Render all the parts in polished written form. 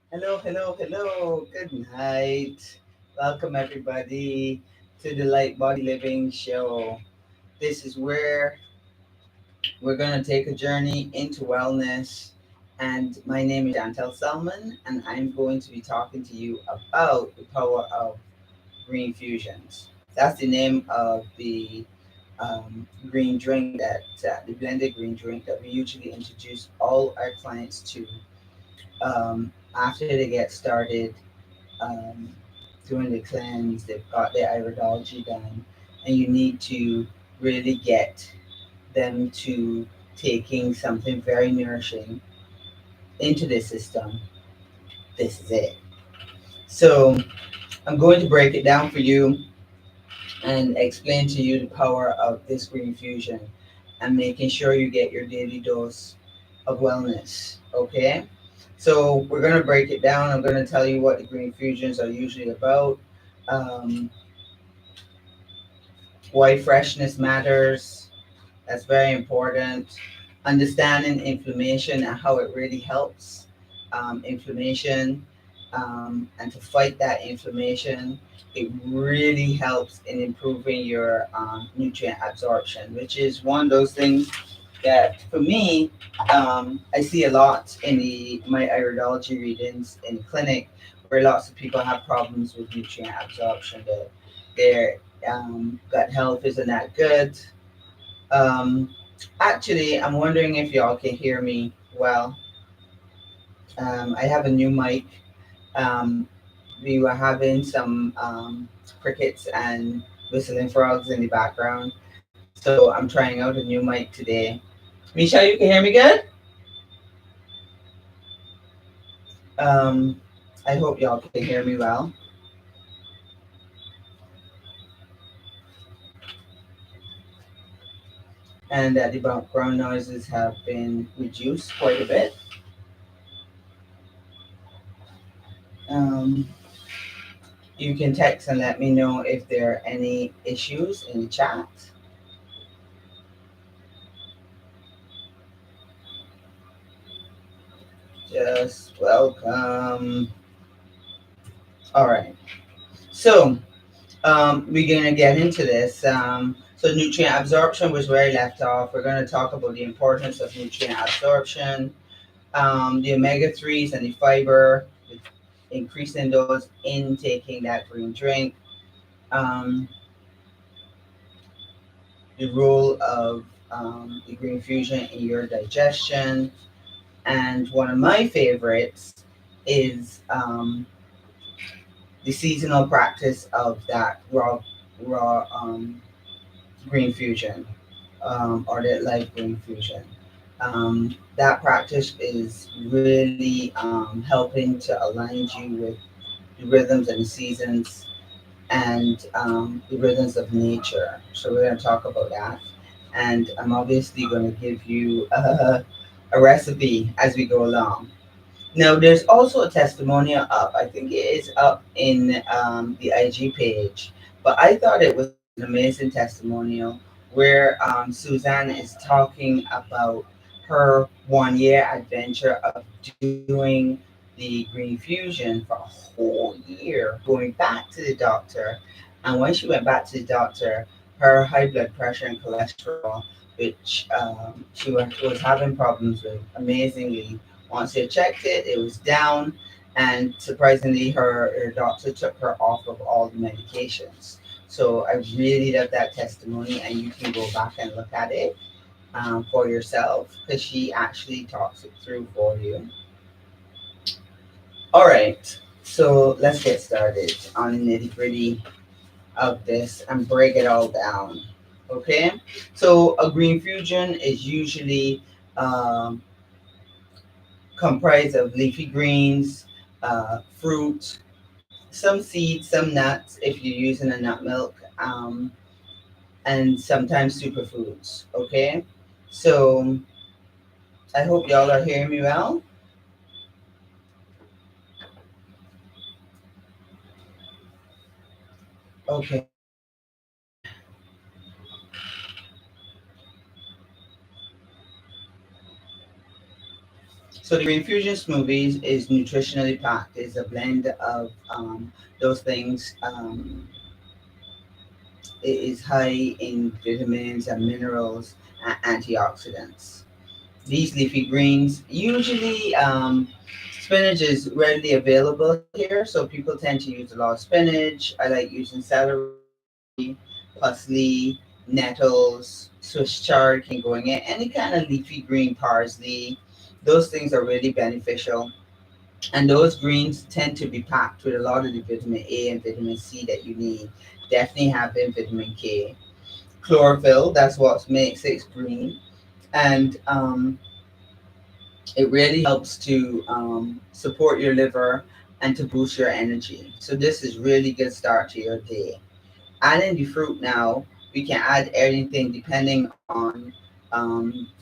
Hello, hello, hello. Good night. Welcome, everybody, to the Light Body Living Show. This is where we're going to take a journey into wellness. And my name is Chantel Selman, and I'm going to be talking to you about the power of green fusions. That's the name of the green drink the blended green drink that we usually introduce all our clients to after they get started um, doing the cleanse, they've got their iridology done, and you need to really get them to taking something very nourishing into their system. This is it. So I'm going to break it down for you and explain to you the power of this green fusion and making sure you get your daily dose of wellness. Okay? So we're going to break it down. I'm going to tell you what the green fusions are usually about. Um, why freshness matters. That's very important. Understanding inflammation and how it really helps inflammation and to fight that inflammation. It really helps in improving your nutrient absorption, which is one of those things that for me, I see a lot in my iridology readings in the clinic where lots of people have problems with nutrient absorption. Their gut health isn't that good. Um, Actually, I'm wondering if y'all can hear me well. I have a new mic. Um, we were having some crickets and whistling frogs in the background, so I'm trying out a new mic today. Misha, you can hear me good? Um, I hope y'all can hear me well. And that the background noises have been reduced quite a bit. Um, you can text and let me know if there are any issues in the chat. Just welcome. All right. So we're gonna get into this. So nutrient absorption was where I left off. We're gonna talk about the importance of nutrient absorption, the omega threes and the fiber, increasing those in taking that green drink. Um, the role of the green fusion in your digestion, and one of my favorites is the seasonal practice of that raw green fusion or that light green fusion. That practice is really helping to align you with the rhythms and the seasons and the rhythms of nature. So we're going to talk about that. And I'm obviously going to give you a recipe as we go along. Now, there's also a testimonial up. I think it is up in the IG page. But I thought it was an amazing testimonial where Suzanne is talking about her 1 year adventure of doing the green fusion for a whole year, going back to the doctor. And when she went back to the doctor, her high blood pressure and cholesterol, which was having problems with, amazingly once they checked it, it was down, and surprisingly, her doctor took her off of all the medications. So I really love that testimony, and you can go back and look at it for yourself because she actually talks it through for you. All right, so let's get started on the nitty gritty of this and break it all down. Okay, so a green fusion is usually um, comprised of leafy greens, fruit, some seeds, some nuts if you're using a nut milk, and sometimes superfoods. Okay, so I hope y'all are hearing me well. Okay, So the Green Fusion smoothies is nutritionally packed. It's a blend of those things. It is high in vitamins and minerals and antioxidants. These leafy greens, usually spinach is readily available here, so people tend to use a lot of spinach. I like using celery, parsley, nettles, Swiss chard can go in it, any kind of leafy green, parsley. Those things are really beneficial. And those greens tend to be packed with a lot of the vitamin A and vitamin C that you need. Definitely having vitamin K. Chlorophyll, that's what makes it green. And it really helps to support your liver and to boost your energy. So this is really good start to your day. Adding the fruit now, we can add anything depending on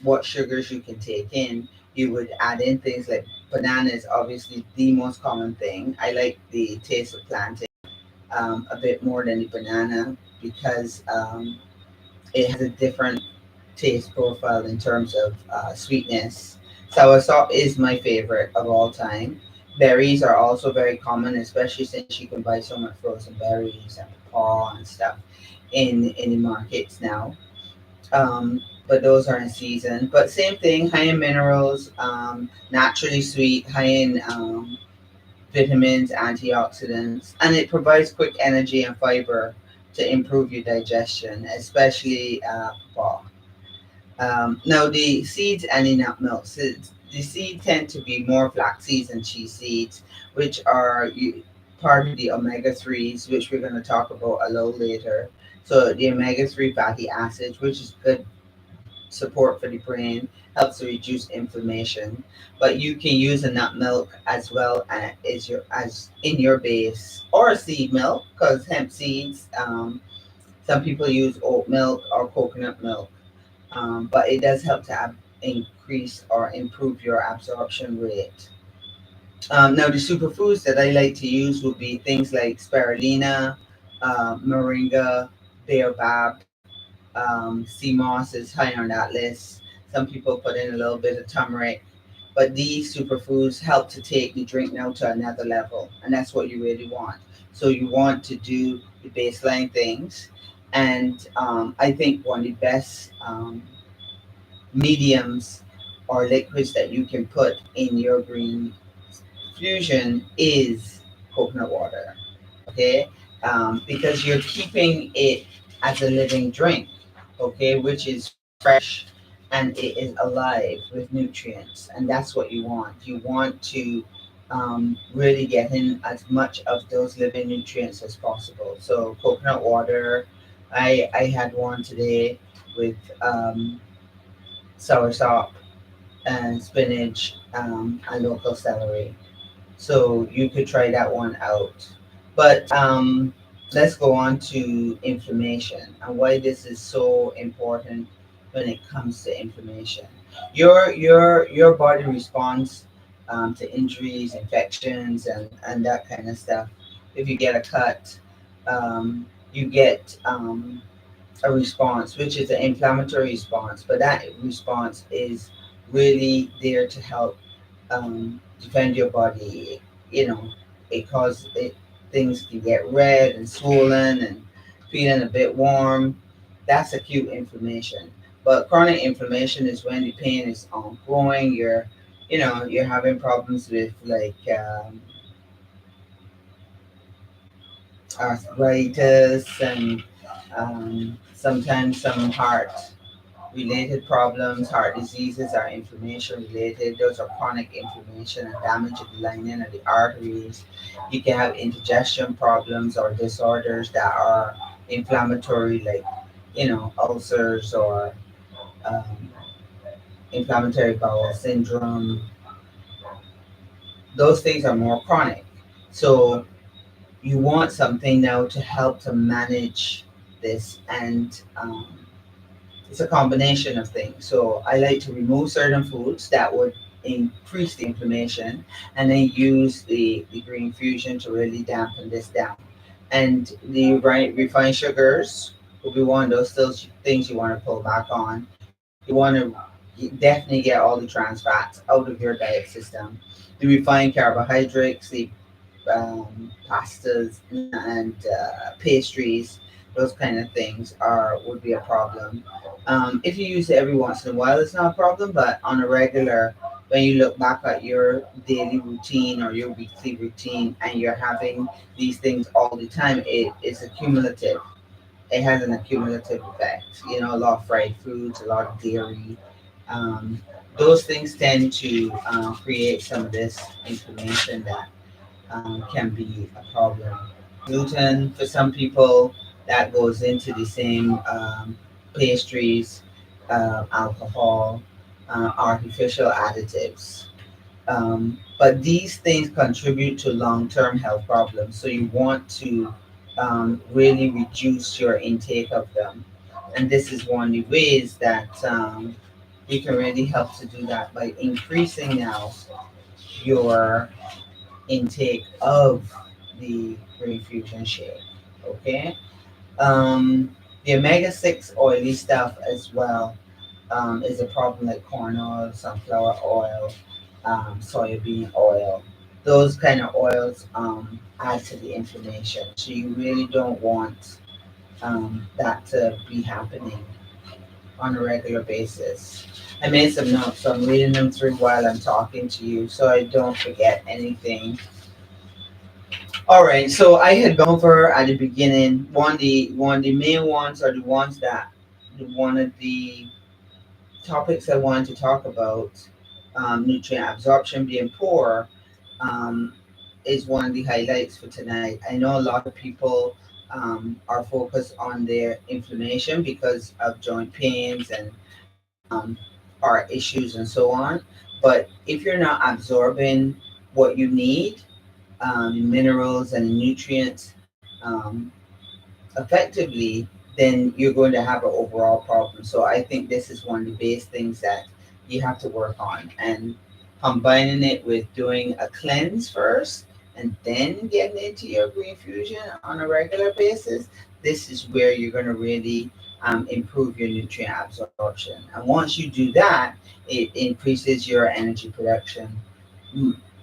what sugars you can take in. You would add in things like banana is obviously the most common thing. I like the taste of plantain a bit more than the banana because it has a different taste profile in terms of sweetness. Soursop is my favorite of all time. Berries are also very common, especially since you can buy so much frozen berries and papaw and stuff in the markets now. But those are in season. But same thing, high in minerals, naturally sweet, high in vitamins, antioxidants, and it provides quick energy and fiber to improve your digestion, especially papaw. Now the seeds and the nut milk. So the seeds tend to be more flax seeds and chia seeds, which are part of the omega threes, which we're going to talk about a little later. So the omega three fatty acids, which is good support for the brain, helps to reduce inflammation. But you can use a nut milk as well as in your base or seed milk because hemp seeds. Some people use oat milk or coconut milk, but it does help to increase or improve your absorption rate. Now, the superfoods that I like to use would be things like spirulina, moringa, baobab, sea moss is high on that list. Some people put in a little bit of turmeric, but these superfoods help to take the drink now to another level, and that's what you really want. So you want to do the baseline things, and I think one of the best mediums or liquids that you can put in your green fusion is coconut water. Okay, because you're keeping it as a living drink, okay, which is fresh and it is alive with nutrients, and that's what you want. You want to really get in as much of those living nutrients as possible. So coconut water, I had one today with soursop and spinach and local celery. So you could try that one out. But let's go on to inflammation and why this is so important when it comes to inflammation. Your body responds to injuries, infections, and that kind of stuff. If you get a cut, you get a response, which is an inflammatory response, but that response is really there to help defend your body. You know, it causes things can get red and swollen and feeling a bit warm. That's acute inflammation. But chronic inflammation is when the pain is ongoing. You're having problems with like arthritis and sometimes some heart related problems. Heart diseases are inflammation related. Those are chronic inflammation and damage of the lining of the arteries. You can have indigestion problems or disorders that are inflammatory, like ulcers or um, inflammatory bowel syndrome. Those things are more chronic. So you want something now to help to manage this, and it's a combination of things. So I like to remove certain foods that would increase the inflammation, and then use the green fusion to really dampen this down. And the refined sugars will be one of those things you want to pull back on. You want to you definitely get all the trans fats out of your diet system. The refined carbohydrates, the pastas and pastries, those kind of things are would be a problem. If you use it every once in a while, it's not a problem, but on a regular, when you look back at your daily routine or your weekly routine and you're having these things all the time, it is accumulative. It has an accumulative effect. You know, a lot of fried foods, a lot of dairy. Um, those things tend to create some of this inflammation that can be a problem. Gluten for some people that goes into the same pastries, alcohol, artificial additives. But these things contribute to long-term health problems. So you want to really reduce your intake of them. And this is one of the ways that you can really help to do that by increasing now your intake of the Green Fusion shake. Okay. The omega 6 oily stuff as well is a problem, like corn oil, sunflower oil, soybean oil. Those kind of oils add to the inflammation. So you really don't want that to be happening on a regular basis. I made some notes, so I'm reading them through while I'm talking to you so I don't forget anything. All right, so I had gone over at the beginning. One of the main ones are the ones that one of the topics I wanted to talk about, nutrient absorption being poor, um, is one of the highlights for tonight. I know a lot of people are focused on their inflammation because of joint pains and heart issues and so on. But if you're not absorbing what you need, minerals and nutrients effectively, then you're going to have an overall problem. So I think this is one of the base things that you have to work on, and combining it with doing a cleanse first and then getting into your green fusion on a regular basis. This is where you're going to really improve your nutrient absorption. And once you do that, it increases your energy production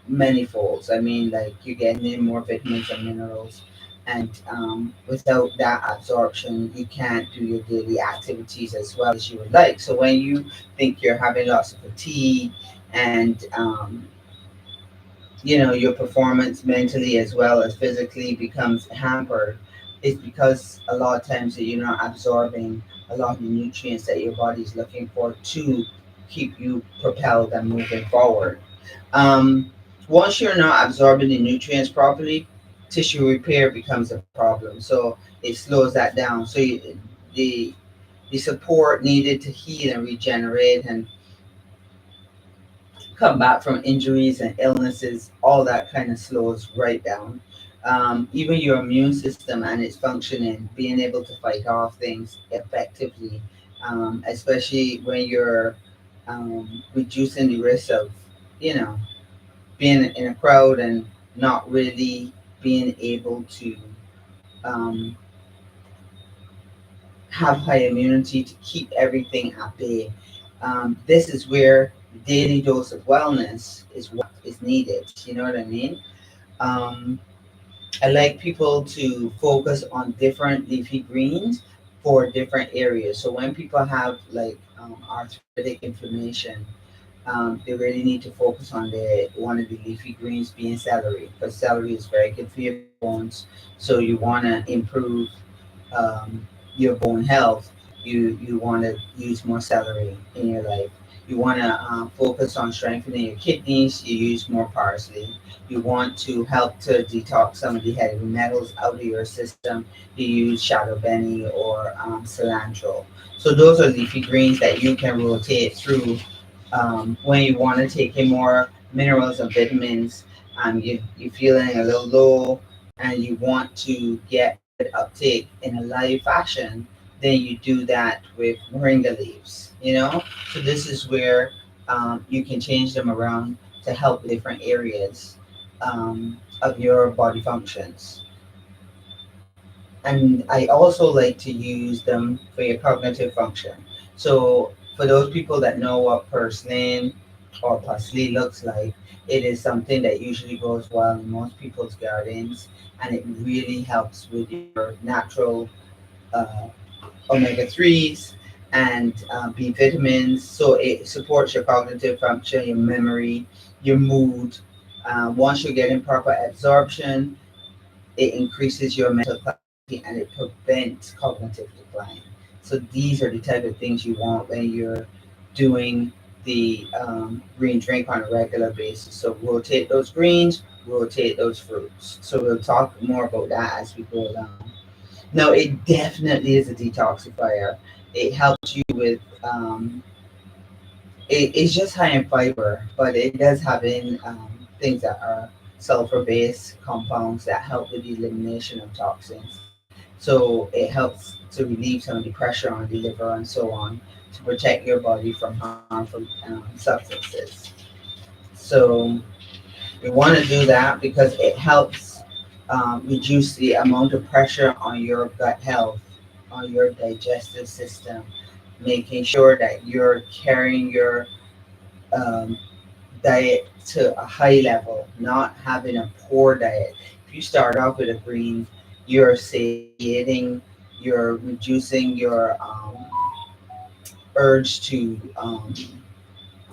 many folds. I mean, like you're getting in more vitamins and minerals, and without that absorption, you can't do your daily activities as well as you would like. So when you think you're having lots of fatigue and your performance mentally as well as physically becomes hampered, it's because a lot of times that you're not absorbing a lot of the nutrients that your body's looking for to keep you propelled and moving forward. Um, once you're not absorbing the nutrients properly, tissue repair becomes a problem. So it slows that down. So the the support needed to heal and regenerate and come back from injuries and illnesses, all that kind of slows right down. Even your immune system and its functioning, being able to fight off things effectively, especially when you're reducing the risk of, you know, being in a crowd and not really being able to um, have high immunity to keep everything at bay. This is where the daily dose of wellness is what is needed. You know what I mean? Um, I like people to focus on different leafy greens for different areas. So when people have like arthritic inflammation, they really need to focus on the one of the leafy greens being celery, because celery is very good for your bones. So you want to improve your bone health. You want to use more celery in your life. You want to focus on strengthening your kidneys. You use more parsley. You want to help to detox some of the heavy metals out of your system. You use shadow benny or cilantro. So those are leafy greens that you can rotate through when you want to take in more minerals and vitamins. You're feeling a little low and you want to get a good uptake in a live fashion, then you do that with moringa leaves, you know? So this is where you can change them around to help different areas of your body functions. And I also like to use them for your cognitive function. So For those people that know what purslane or parsley looks like, it is something that usually grows well in most people's gardens, and it really helps with your natural uh, omega 3s and B vitamins. So it supports your cognitive function, your memory, your mood. Once you're getting proper absorption, it increases your mental clarity and it prevents cognitive decline. So these are the type of things you want when you're doing the green drink on a regular basis. So rotate those greens, rotate those fruits. So we'll talk more about that as we go along. No, it definitely is a detoxifier. It helps you with it's just high in fiber, but it does have in things that are sulfur-based compounds that help with the elimination of toxins. So it helps to relieve some of the pressure on the liver and so on to protect your body from harmful substances. So we want to do that because it helps reduce the amount of pressure on your gut health, on your digestive system, making sure that you're carrying your um, diet to a high level, not having a poor diet. If you start off with a green, you're satiating, you're reducing your urge to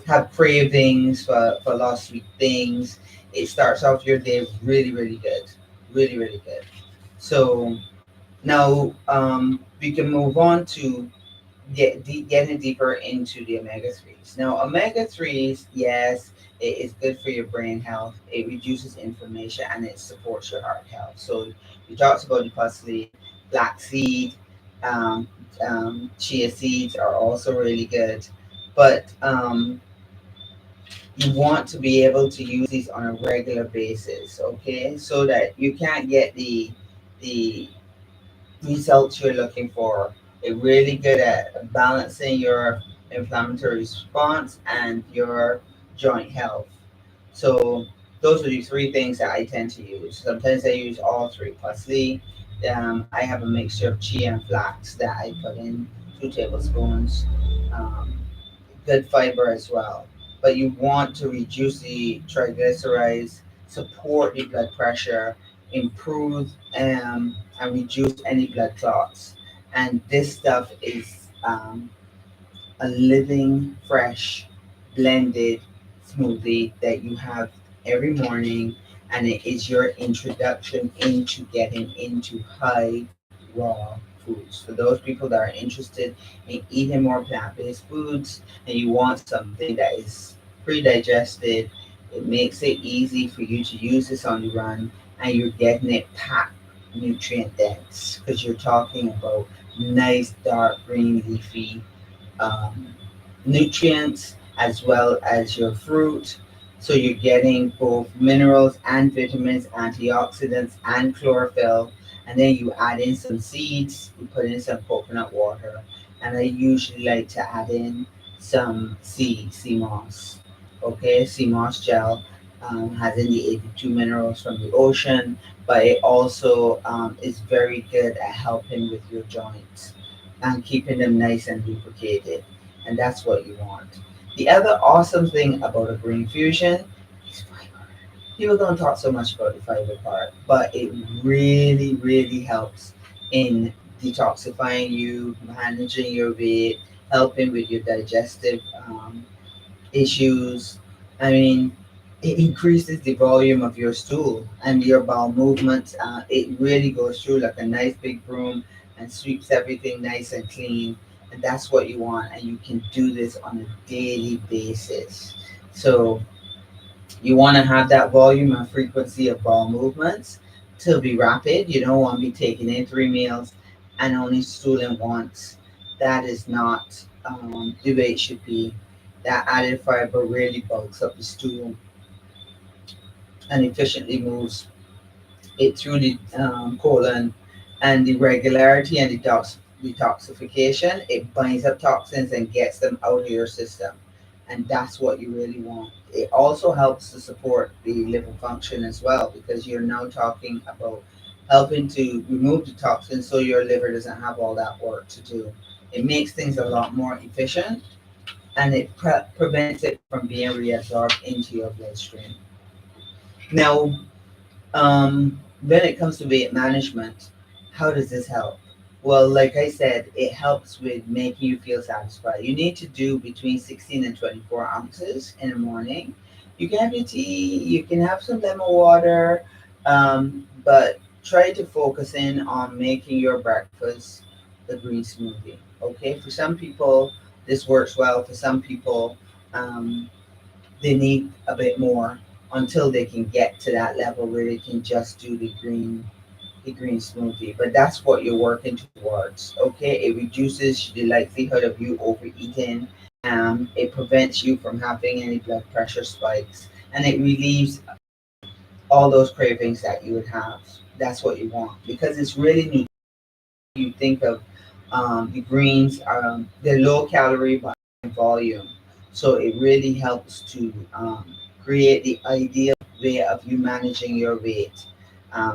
have cravings for lost sweet things. It starts off your day really, really good. Really, really good. So now we can move on to getting deeper into the omega 3s. Now, omega 3s, yes, it is good for your brain health. It reduces inflammation and it supports your heart health. So, we talked about the parsley, flaxseed, um, chia seeds are also really good. But you want to be able to use these on a regular basis, okay? So that you can't get the results you're looking for. They're really good at balancing your inflammatory response and your joint health. So those are the three things that I tend to use. Sometimes I use all three. Parsley, I have a mixture of chia and flax that I put in 2 tablespoons. Um, Good fiber as well. But you want to reduce the triglycerides, support the blood pressure, improve and reduce any blood clots. And this stuff is a living, fresh, blended smoothie that you have every morning, and it is your introduction into getting into high raw foods. For those people that are interested in eating more plant-based foods and you want something that is pre-digested, it makes it easy for you to use this on the run, and you're getting it packed nutrient dense because you're talking about nice dark green leafy um, nutrients as well as your fruit. So you're getting both minerals and vitamins, antioxidants, and chlorophyll. And then you add in some seeds, you put in some coconut water. And I usually like to add in some sea moss. Okay, sea moss gel has in the 82 minerals from the ocean, but it also is very good at helping with your joints and keeping them nice and lubricated, and that's what you want. The other awesome thing about a green fusion is fiber. People don't talk so much about the fiber part, but it really, really helps in detoxifying you, managing your weight, helping with your digestive issues. I mean, it increases the volume of your stool and your bowel movements. It really goes through like a nice big broom and sweeps everything nice and clean. And that's what you want. And you can do this on a daily basis. So you want to have that volume and frequency of bowel movements to be rapid. You don't want to be taking in 3 meals and only stooling once. That is not the way it should be. That added fiber really bulks up the stool and efficiently moves it through the colon, and the regularity and detoxification, it binds up toxins and gets them out of your system. And that's what you really want. It also helps to support the liver function as well because you're now talking about helping to remove the toxins so your liver doesn't have all that work to do. It makes things a lot more efficient and it prevents it from being reabsorbed into your bloodstream. Now, when it comes to weight management, how does this help? Well, like I said, it helps with making you feel satisfied. You need to do between 16 and 24 ounces in the morning. You can have your tea, you can have some lemon water, but try to focus in on making your breakfast the green smoothie. Okay, for some people, this works well. For some people, um, they need a bit more until they can get to that level where they can just do the green smoothie. But that's what you're working towards. Okay, it reduces the likelihood of you overeating. It prevents you from having any blood pressure spikes, and it relieves all those cravings that you would have. That's what you want because it's really neat. You think of the greens, they're low calorie by volume. So it really helps to create the ideal way of you managing your weight.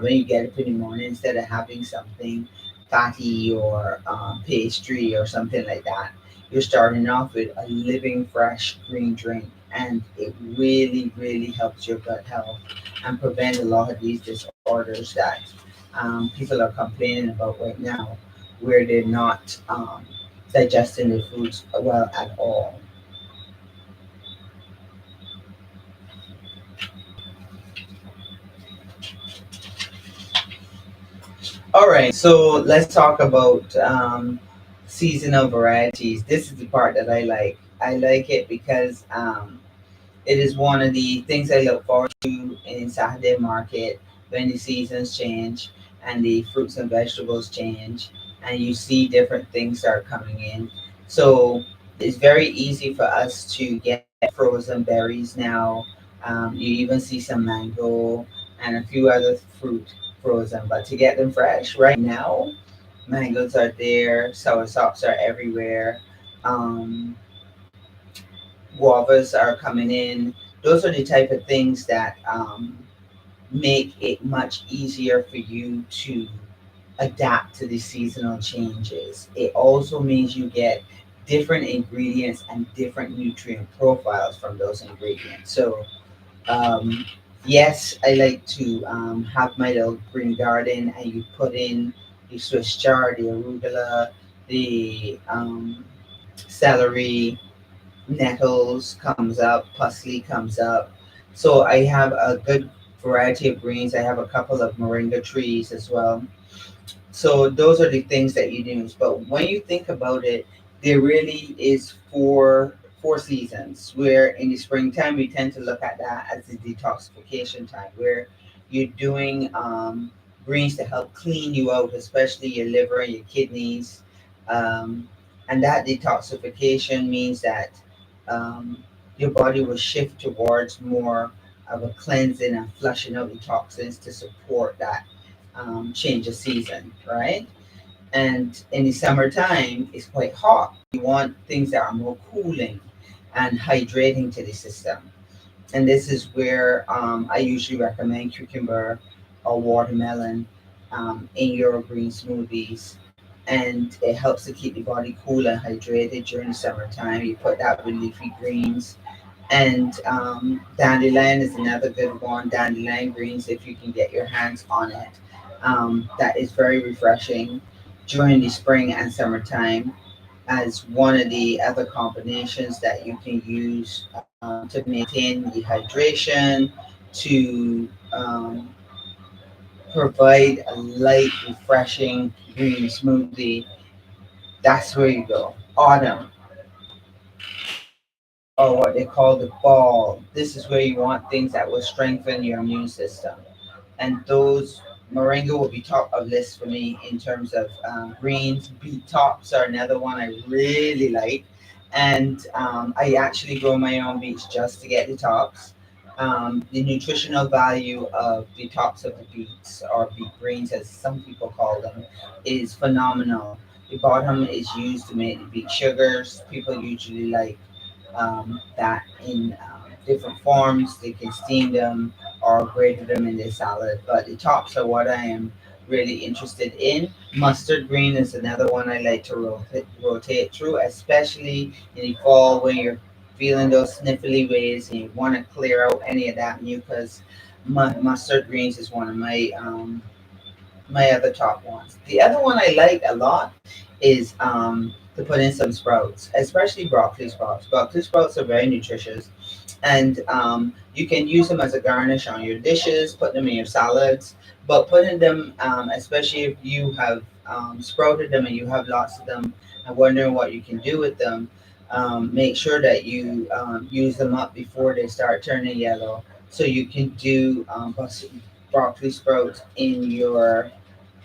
When you get up in the morning, instead of having something fatty or pastry or something like that, you're starting off with a living fresh green drink. And it really, really helps your gut health and prevent a lot of these disorders that people are complaining about right now, where they're not digesting the foods well at all. All right, so let's talk about seasonal varieties. This is the part that I like. I like it because it is one of the things I look forward to in Saturday market when the seasons change and the fruits and vegetables change and you see different things start coming in. So it's very easy for us to get frozen berries now. You even see some mango and a few other fruit frozen, but to get them fresh right now, mangoes are there, sour sops are everywhere. Um, Guavas are coming in. Those are the type of things that make it much easier for you to adapt to the seasonal changes. It also means you get different ingredients and different nutrient profiles from those ingredients. So, um, yes, I like to have my little green garden, and you put in the Swiss chard, the arugula, the celery, nettles comes up, parsley comes up. So I have a good variety of greens. I have a couple of moringa trees as well. So those are the things that you use. But when you think about it, there really is four seasons. Where in the springtime we tend to look at that as the detoxification time, where you're doing greens to help clean you out, especially your liver and your kidneys. Um, and that detoxification means that um, your body will shift towards more of a cleansing and flushing out the toxins to support that change of season, right? And in the summertime, it's quite hot. You want things that are more cooling and hydrating to the system. And this is where I usually recommend cucumber or watermelon in your green smoothies. And it helps to keep the body cool and hydrated during the summertime. You put that with leafy greens. And dandelion is another good one. Dandelion greens, if you can get your hands on it, that is very refreshing during the spring and summertime as one of the other combinations that you can use to maintain the hydration, to provide a light, refreshing green smoothie. That's where you go. Autumn, or what they call the fall. This is where you want things that will strengthen your immune system. And those moringa will be top of list for me in terms of greens. Beet tops are another one I really like, and I actually grow my own beets just to get the tops. The nutritional value of the tops of the beets, or beet greens as some people call them, is phenomenal. The bottom is used to make the beet sugars. People usually like that in different forms. They can steam them or grate them in their salad. But the tops are what I am really interested in. Mustard green is another one I like to rotate through, especially in the fall when you're feeling those sniffly ways and you want to clear out any of that mucus. Mustard greens is one of my other top ones. The other one I like a lot is to put in some sprouts, especially broccoli sprouts. Broccoli sprouts are very nutritious, and you can use them as a garnish on your dishes, put them in your salads. But putting them, especially if you have sprouted them and you have lots of them, and wondering what you can do with them, make sure that you use them up before they start turning yellow. So you can do broccoli sprouts in your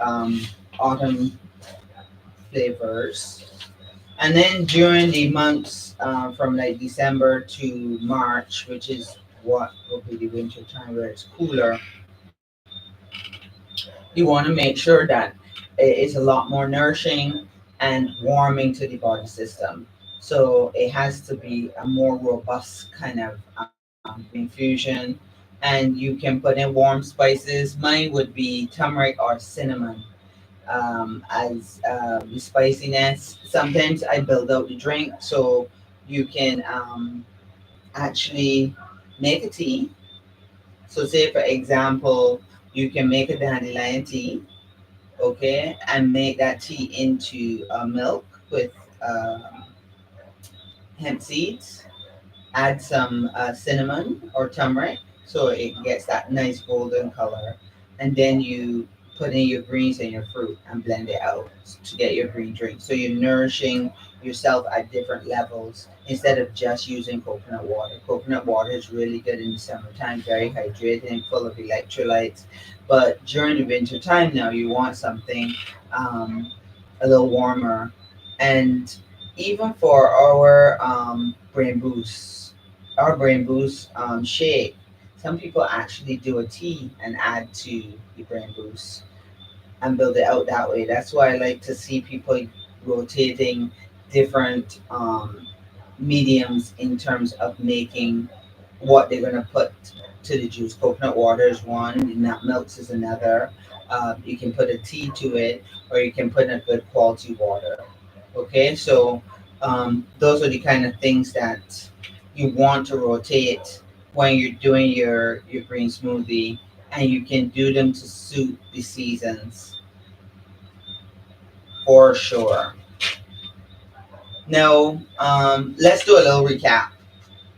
um, autumn flavors. And then during the months from like December to March, which is what will be the winter time where it's cooler, you want to make sure that it's a lot more nourishing and warming to the body system. So it has to be a more robust kind of infusion. And you can put in warm spices. Mine would be turmeric or cinnamon as the spiciness. Sometimes I build out the drink so you can actually make a tea. So, say for example, you can make a dandelion tea, okay, and make that tea into milk with hemp seeds. Add some cinnamon or turmeric so it gets that nice golden color. And then you put in your greens and your fruit and blend it out to get your green drink. So you're nourishing yourself at different levels instead of just using coconut water. Coconut water is really good in the summertime, very hydrating, full of electrolytes. But during the winter time now, you want something um, a little warmer. And even for our brain boost shake, some people actually do a tea and add to the brain boost and build it out that way. That's why I like to see people rotating different mediums in terms of making what they're going to put to the juice. Coconut water is one, nut milks is another. You can put a tea to it, or you can put in a good quality water. Okay, so those are the kind of things that you want to rotate when you're doing your green smoothie, and you can do them to suit the seasons for sure. Now, let's do a little recap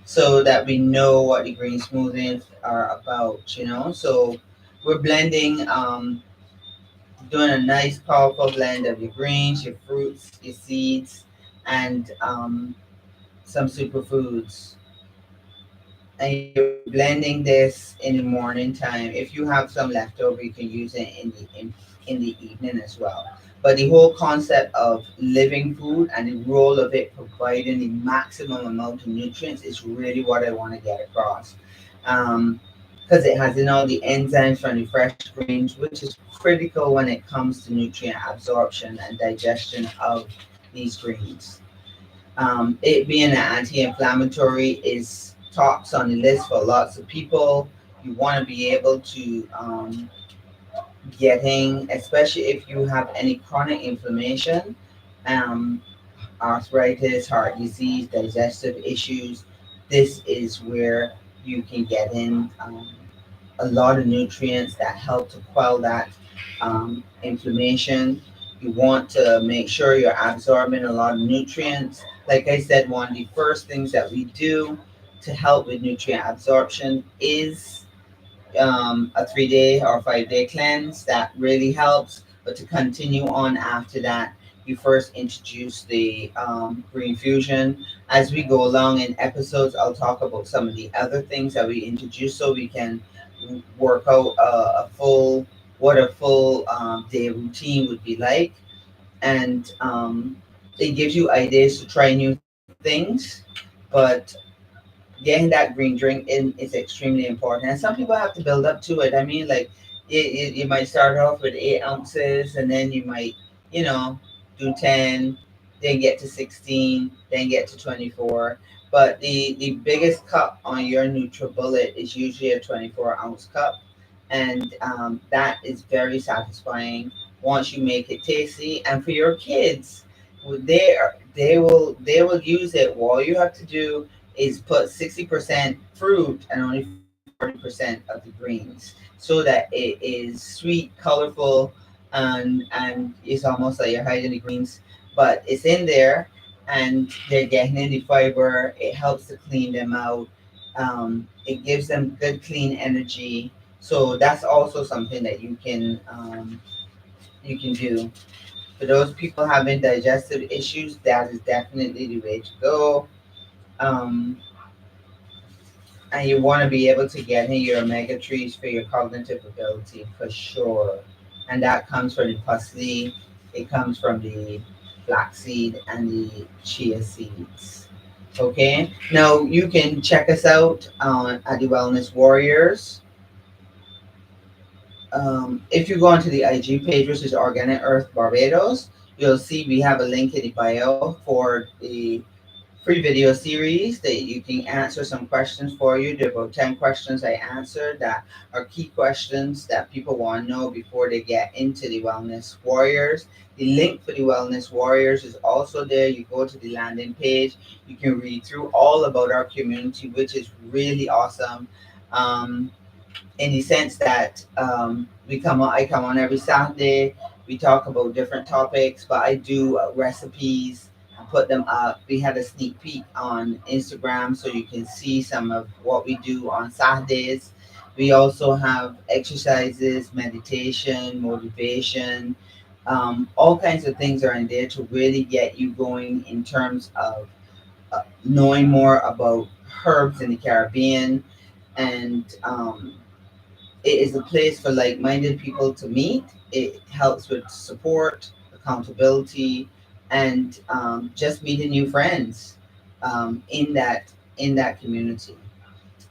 so that we know what the green smoothies are about. So we're blending, doing a nice, powerful blend of your greens, your fruits, your seeds, and some superfoods. And you're blending this in the morning time. If you have some leftover, you can use it in the evening as well. But the whole concept of living food and the role of it providing the maximum amount of nutrients is really what I want to get across. Because it has all the enzymes from the fresh greens, which is critical when it comes to nutrient absorption and digestion of these greens. It being an anti-inflammatory is tops on the list for lots of people. You want to be able to getting, especially if you have any chronic inflammation, um, arthritis, heart disease, digestive issues. This is where you can get in a lot of nutrients that help to quell that inflammation. You want to make sure you're absorbing a lot of nutrients. Like I said, one of the first things that we do to help with nutrient absorption is a 3 day or 5 day cleanse. That really helps. But to continue on after that, you first introduce the green fusion. As we go along in episodes, I'll talk about some of the other things that we introduce so we can work out a full what a full day routine would be like. And it gives you ideas to try new things. But getting that green drink in is extremely important. And some people have to build up to it. I mean, like, you might start off with 8 ounces, and then you might, you know, do 10, then get to 16, then get to 24. But the biggest cup on your NutriBullet is usually a 24-ounce cup. and that is very satisfying once you make it tasty. And for your kids, they will use it. All you have to do is put 60% fruit and only 40% of the greens, so that it is sweet, colorful, and it's almost like you're hiding the greens, but it's in there, and they're getting in the fiber. It helps to clean them out. It gives them good, clean energy. So that's also something that you can do. For those people having digestive issues, that is definitely the way to go. Um, and you want to be able to get in your omega 3s for your cognitive ability for sure. And that comes from the parsley, it comes from the flaxseed and the chia seeds. Okay, now you can check us out on at the Wellness Warriors. If you go onto the IG page, which is Organic Earth Barbados, you'll see we have a link in the bio for the free video series that you can answer some questions for you. There are about 10 questions I answered that are key questions that people want to know before they get into the Wellness Warriors. The link for the Wellness Warriors is also there. You go to the landing page, you can read through all about our community, which is really awesome. Um, in the sense that I come on every Saturday. We talk about different topics, but I do recipes. I put them up. We had a sneak peek on Instagram, so you can see some of what we do on Saturdays. We also have exercises, meditation, motivation. All kinds of things are in there to really get you going in terms of knowing more about herbs in the Caribbean, and it is a place for like-minded people to meet. It helps with support, accountability, and just meeting new friends in that community.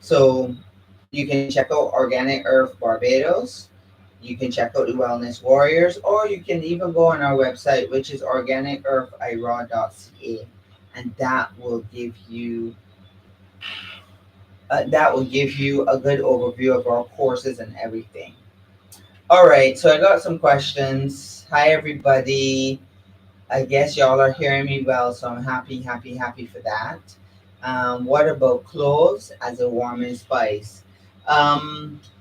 So you can check out Organic Earth Barbados. You can check out the Wellness Warriors, or you can even go on our website, which is organicearthira.ca, and that will give you a good overview of our courses and everything. All right, so I got some questions. Hi, everybody. I guess y'all are hearing me well, so I'm happy, happy, happy for that. What about cloves as a warming spice?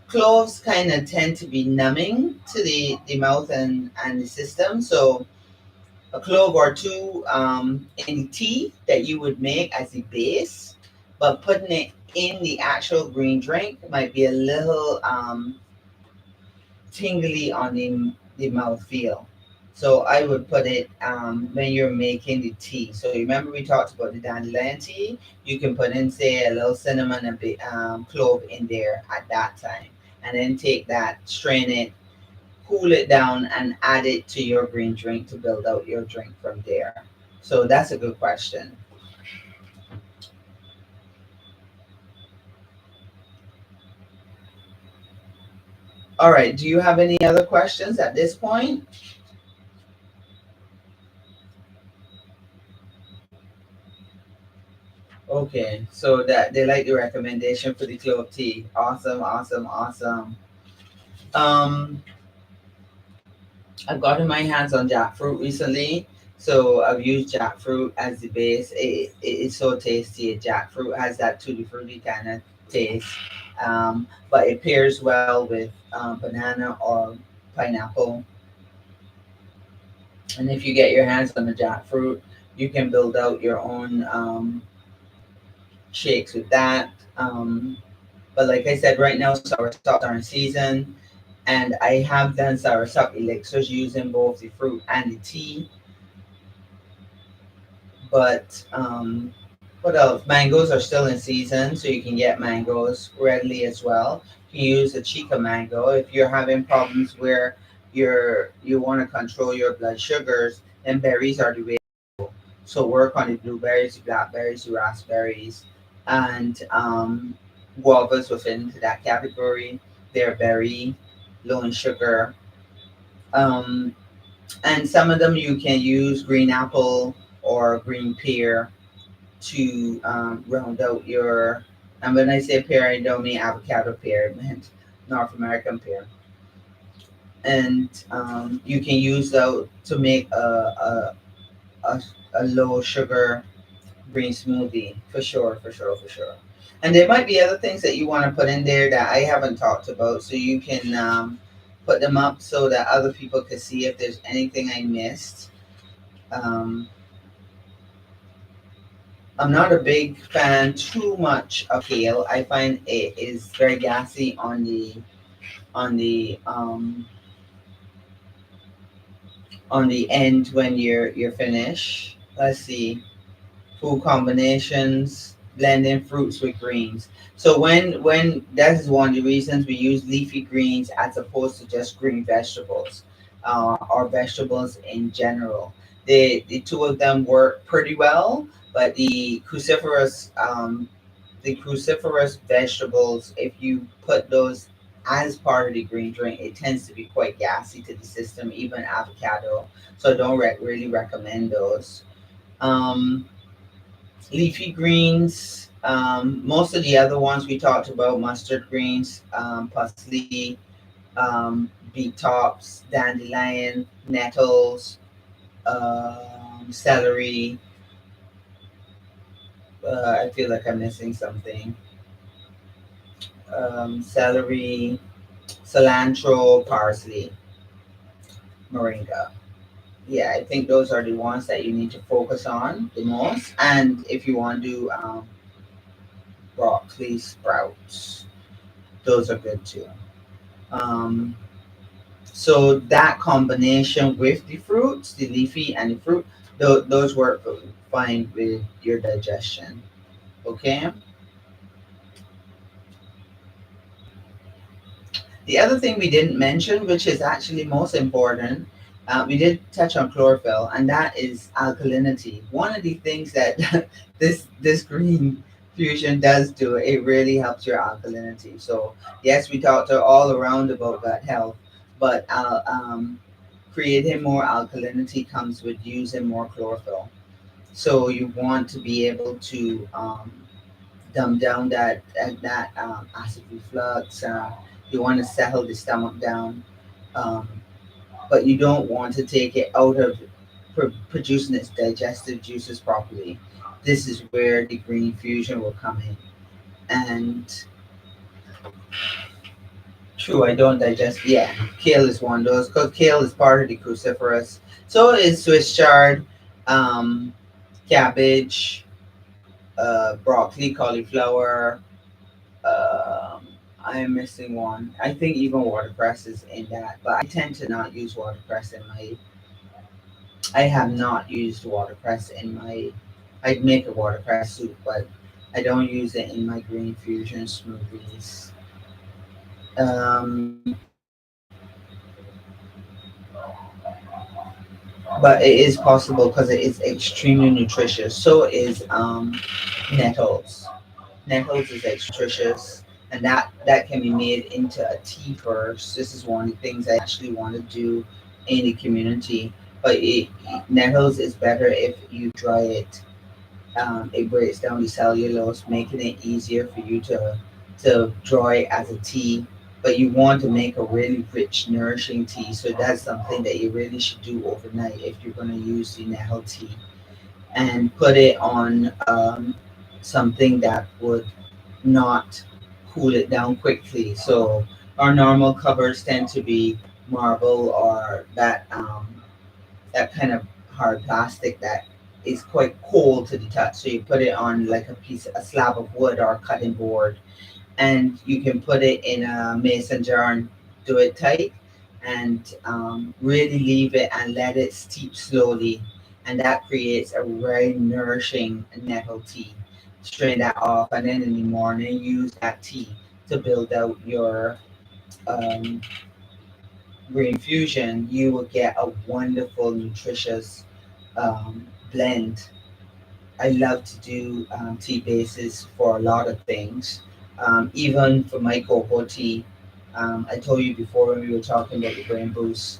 Cloves kind of tend to be numbing to the mouth and the system. So a clove or two in the tea that you would make as a base, but putting it in the actual green drink might be a little tingly on the mouth feel. So I would put it when you're making the tea. So remember we talked about the dandelion tea. You can put in say a little cinnamon and clove in there at that time, and then take that, strain it, cool it down, and add it to your green drink to build out your drink from there. So that's a good question. All right. Do you have any other questions at this point? Okay, so that they like the recommendation for the clove tea. Awesome, awesome, awesome. Um, I've gotten my hands on jackfruit recently, so I've used jackfruit as the base. It is so tasty. Jackfruit has that tutti frutti kind of taste, but it pairs well with banana or pineapple. And if you get your hands on the jackfruit, you can build out your own shakes with that. But like I said, right now soursop are in season, and I have done soursop elixirs using both the fruit and the tea. But what else? Mangoes are still in season, so you can get mangoes readily as well. You can use a chica mango if you're having problems where you want to control your blood sugars. Then berries are the way. So work on the blueberries, the blackberries, the raspberries, and guavas within that category. They're very low in sugar. Um, and some of them you can use green apple or green pear to round out your. And when I say pear, I don't mean avocado pear. I meant North American pear, and you can use that to make a, a low sugar green smoothie for sure, for sure, for sure. And there might be other things that you want to put in there that I haven't talked about, so you can put them up so that other people can see if there's anything I missed. Um, I'm not a big fan too much of kale. I find it is very gassy on the um, on the end when you're finished. Let's see. Food combinations, blending fruits with greens. So when that is one of the reasons we use leafy greens as opposed to just green vegetables, or vegetables in general. The two of them work pretty well, but the cruciferous vegetables, if you put those as part of the green drink, it tends to be quite gassy to the system, even avocado. So I don't really recommend those. Um, Leafy greens, most of the other ones we talked about, mustard greens, parsley, beet tops, dandelion, nettles, celery. I feel like I'm missing something. Celery, cilantro, parsley, moringa. Yeah, I think those are the ones that you need to focus on the most. And if you want to do broccoli sprouts, those are good too. Um, so that combination with the fruits, the leafy and the fruit, those work fine with your digestion. Okay. The other thing we didn't mention, which is actually most important, we did touch on chlorophyll, and that is alkalinity. One of the things that this green fusion does do, it really helps your alkalinity. So yes, we talked all around about gut health, but creating more alkalinity comes with using more chlorophyll. So you want to be able to dumb down that acid reflux. You want to settle the stomach down, um, but you don't want to take it out of producing its digestive juices properly. This is where the green fusion will come in. And true, I don't digest. Yeah, kale is one of those because kale is part of the cruciferous. So is Swiss chard, um, cabbage, broccoli, cauliflower. I am missing one. I think even watercress is in that, but I tend to not use watercress in my. I have not used watercress in my. I'd make a watercress soup, but I don't use it in my green fusion smoothies. Um, but it is possible because it is extremely nutritious. So is nettles. Nettles is extra nutritious, and that can be made into a tea first. This is one of the things I actually want to do in the community. But nettles is better if you dry it. It breaks down the cellulose, making it easier for you to draw it as a tea. But you want to make a really rich, nourishing tea. So that's something that you really should do overnight if you're going to use the nettle tea, and put it on something that would not cool it down quickly. So our normal covers tend to be marble or that kind of hard plastic that is quite cold to the touch. So you put it on like a slab of wood or a cutting board, and you can put it in a mason jar and do it tight, and really leave it and let it steep slowly, and that creates a very nourishing nettle tea. Strain that off, and then in the morning use that tea to build out your um, green fusion. You will get a wonderful nutritious blend. I love to do tea bases for a lot of things, even for my cocoa tea. I told you before when we were talking about the brain boost.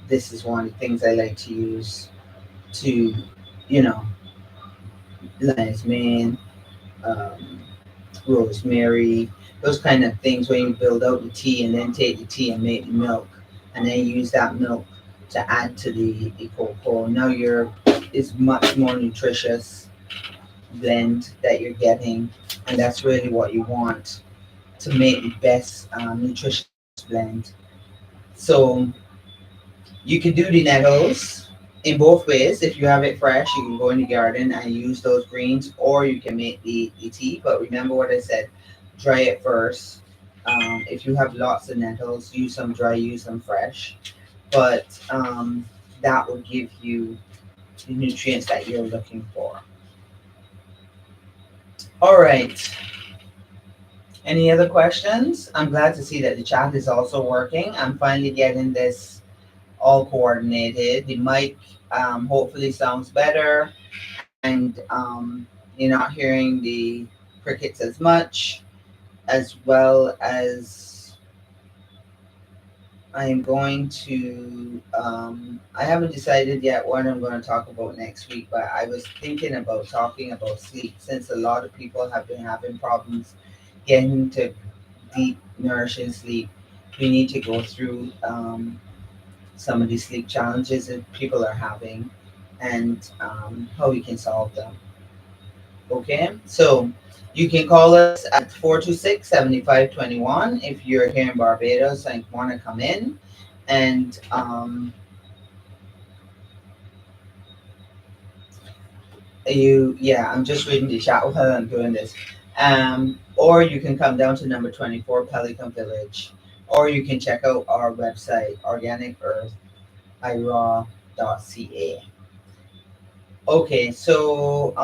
This is one of the things I like to use to, you know, lion's mane, um, rosemary, those kind of things where you build out the tea and then take the tea and make milk and then use that milk to add to the cocoa. Now you're is much more nutritious blend that you're getting, and that's really what you want to make the best nutritious blend. So you can do the nettles in both ways. If you have it fresh, you can go in the garden and use those greens, or you can make the tea. But remember what I said, dry it first. If you have lots of nettles, use some dry, use some fresh. But that will give you the nutrients that you're looking for. All right. Any other questions? I'm glad to see that the chat is also working. I'm finally getting this all coordinated. The mic hopefully sounds better, and you're not hearing the crickets as much, as well as I am going to. I haven't decided yet what I'm going to talk about next week, but I was thinking about talking about sleep since a lot of people have been having problems getting to deep, nourishing sleep. We need to go through some of these sleep challenges that people are having and how we can solve them. Okay, so you can call us at 426-7521 if you're here in Barbados and want to come in. And yeah, I'm just reading the chat while I'm doing this. Or you can come down to number 24 Pelican Village, or you can check out our website, organicearthira.ca. Okay, so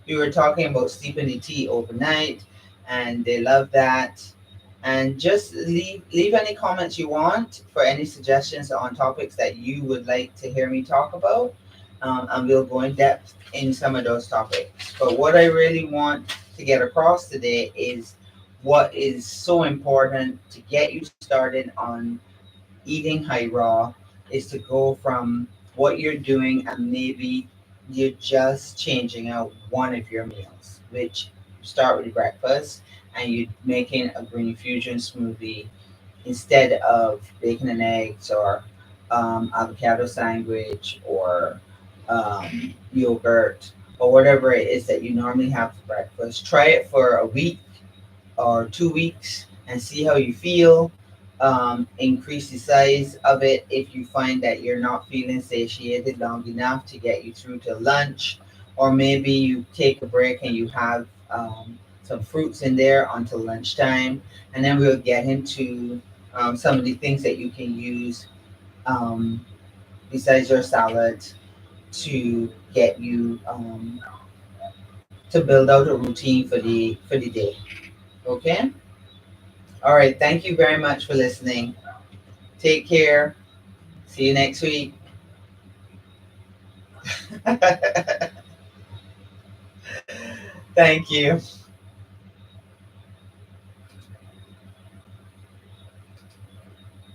we were talking about steeping the tea overnight, and they love that. And just leave any comments you want for any suggestions on topics that you would like to hear me talk about, and we'll go in depth in some of those topics. But what I really want to get across today is what is so important to get you started on eating high raw is to go from what you're doing and maybe you're just changing out one of your meals, which you start with breakfast and you're making a green fusion smoothie instead of bacon and eggs or avocado sandwich or yogurt or whatever it is that you normally have for breakfast. Try it for a week or 2 weeks and see how you feel. Increase the size of it if you find that you're not feeling satiated long enough to get you through to lunch, or maybe you take a break and you have some fruits in there until lunchtime, and then we'll get into some of the things that you can use um, besides your salad to get you to build out a routine for the day. Okay. All right. Thank you very much for listening. Take care. See you next week. Thank you.